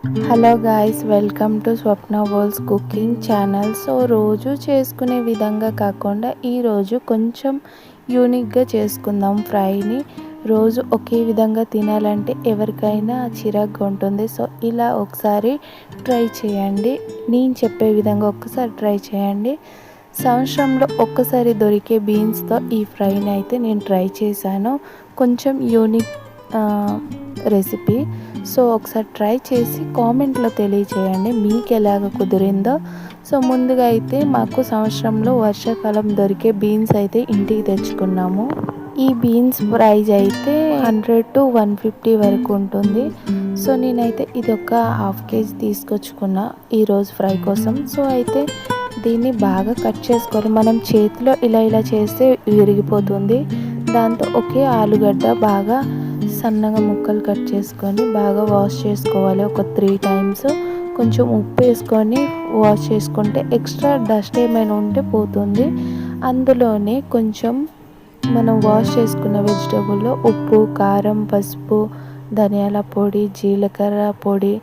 Hello guys, welcome to Swapna world's cooking channel. So రోజు చేసుకునే విధంగా కాకుండా ఈరోజు కొంచెం యూనిక్గా చేసుకుందాం ఫ్రైని. రోజు ఒకే విధంగా తినాలంటే ఎవరికైనా చిరాగ్గా ఉంటుంది. సో ఇలా ఒకసారి ట్రై చేయండి. నేను చెప్పే విధంగా ఒక్కసారి ట్రై చేయండి. సంవత్సరంలో ఒక్కసారి దొరికే బీన్స్తో ఈ ఫ్రైని అయితే నేను ట్రై చేశాను. కొంచెం యూనిక్ రెసిపీ. సో ఒకసారి ట్రై చేసి కామెంట్లో తెలియచేయండి మీకు ఎలాగ కుదిరిందో. సో ముందుగా అయితే మాకు సంవత్సరంలో వర్షాకాలం దొరికే బీన్స్ అయితే ఇంటికి తెచ్చుకున్నాము. ఈ బీన్స్ ప్రైస్ అయితే 100 to 150 వరకు ఉంటుంది. సో నేనైతే ఇది ఒక ½ కేజీ తీసుకొచ్చుకున్నా ఈరోజు ఫ్రై కోసం. సో అయితే దీన్ని బాగా కట్ చేసుకోవాలి. మనం చేతిలో ఇలా చేస్తే విరిగిపోతుంది. దాంతో ఒకే ఆలుగడ్డ బాగా సన్నగా ముక్కలు కట్ చేసుకొని బాగా వాష్ చేసుకోవాలి. ఒక 3 times కొంచెం ఉప్పు వేసుకొని వాష్ చేసుకుంటే ఎక్స్ట్రా డస్ట్ ఏమైనా ఉంటే పోతుంది. అందులోనే కొంచెం మనం వాష్ చేసుకున్న వెజిటేబుల్లో ఉప్పు, కారం, పసుపు, ధనియాల పొడి, జీలకర్ర పొడి,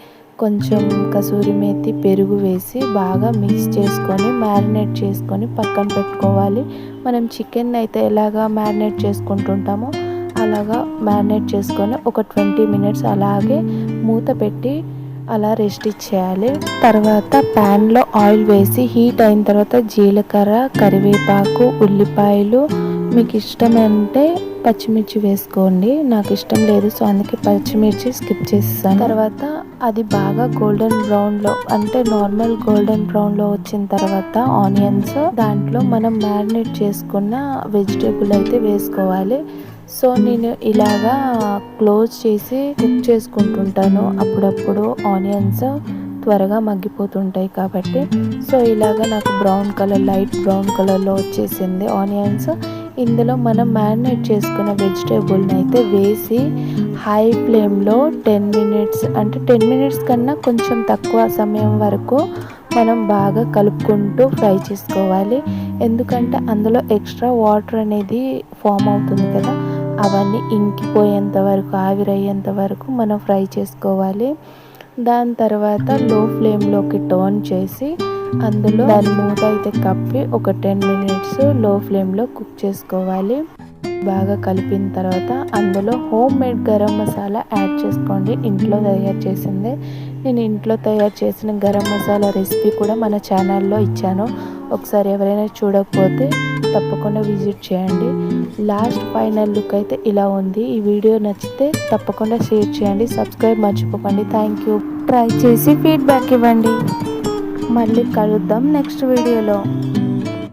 కొంచెం కసూరి మేతి, పెరుగు వేసి బాగా మిక్స్ చేసుకొని మ్యారినేట్ చేసుకొని పక్కన పెట్టుకోవాలి. మనం చికెన్ అయితే ఎలాగా మ్యారినేట్ చేసుకుంటుంటామో అలాగా మ్యారినేట్ చేసుకొని ఒక 20 minutes అలాగే మూత పెట్టి అలా రెస్ట్ ఇచ్చేయాలి. తర్వాత ప్యాన్లో ఆయిల్ వేసి హీట్ అయిన తర్వాత జీలకర్ర, కరివేపాకు, ఉల్లిపాయలు, మీకు ఇష్టమంటే పచ్చిమిర్చి వేసుకోండి. నాకు ఇష్టం లేదు, సో అందుకే పచ్చిమిర్చి స్కిప్ చేస్తాను. తర్వాత అది బాగా గోల్డెన్ బ్రౌన్లో అంటే నార్మల్ గోల్డెన్ బ్రౌన్లో వచ్చిన తర్వాత ఆనియన్స్ దాంట్లో మనం మ్యారినేట్ చేసుకున్న వెజిటేబుల్ అయితే వేసుకోవాలి. సో నేను ఇలాగా క్లోజ్ చేసి కుక్ చేసుకుంటుంటాను. అప్పుడప్పుడు ఆనియన్స్ త్వరగా మగ్గిపోతుంటాయి కాబట్టి. సో ఇలాగా నాకు బ్రౌన్ కలర్, లైట్ బ్రౌన్ కలర్లో వచ్చేసింది ఆనియన్స్. ఇందులో మనం మ్యారినేట్ చేసుకున్న వెజిటేబుల్ని అయితే వేసి హై ఫ్లేమ్లో 10 minutes అంటే 10 minutes కన్నా కొంచెం తక్కువ సమయం వరకు మనం బాగా కలుపుకుంటూ ఫ్రై చేసుకోవాలి. ఎందుకంటే అందులో ఎక్స్ట్రా వాటర్ అనేది ఫామ్ అవుతుంది కదా, అవన్నీ ఇంకిపోయేంత వరకు, ఆవిరయ్యేంత వరకు మనం ఫ్రై చేసుకోవాలి. దాని తర్వాత లో ఫ్లేమ్లోకి టర్న్ చేసి అందులో దాని మూత అయితే కప్పి ఒక 10 minutes లో ఫ్లేమ్లో కుక్ చేసుకోవాలి. బాగా కలిపిన తర్వాత అందులో home made garam masala add చేసుకోండి. ఇంట్లో తయారు చేసిందే. నేను ఇంట్లో తయారు చేసిన గరం మసాలా రెసిపీ కూడా మన ఛానల్లో ఇచ్చాను. ఒకసారి ఎవరైనా చూడకపోతే తప్పకుండా విజిట్ చేయండి. లాస్ట్ ఫైనల్ లుక్ అయితే ఇలా ఉంది. ఈ వీడియో నచ్చితే తప్పకుండా షేర్ చేయండి, సబ్స్క్రైబ్ మర్చిపోకండి. Thank you. ట్రై చేసి ఫీడ్బ్యాక్ ఇవ్వండి. మళ్ళీ కలుద్దాం నెక్స్ట్ వీడియోలో.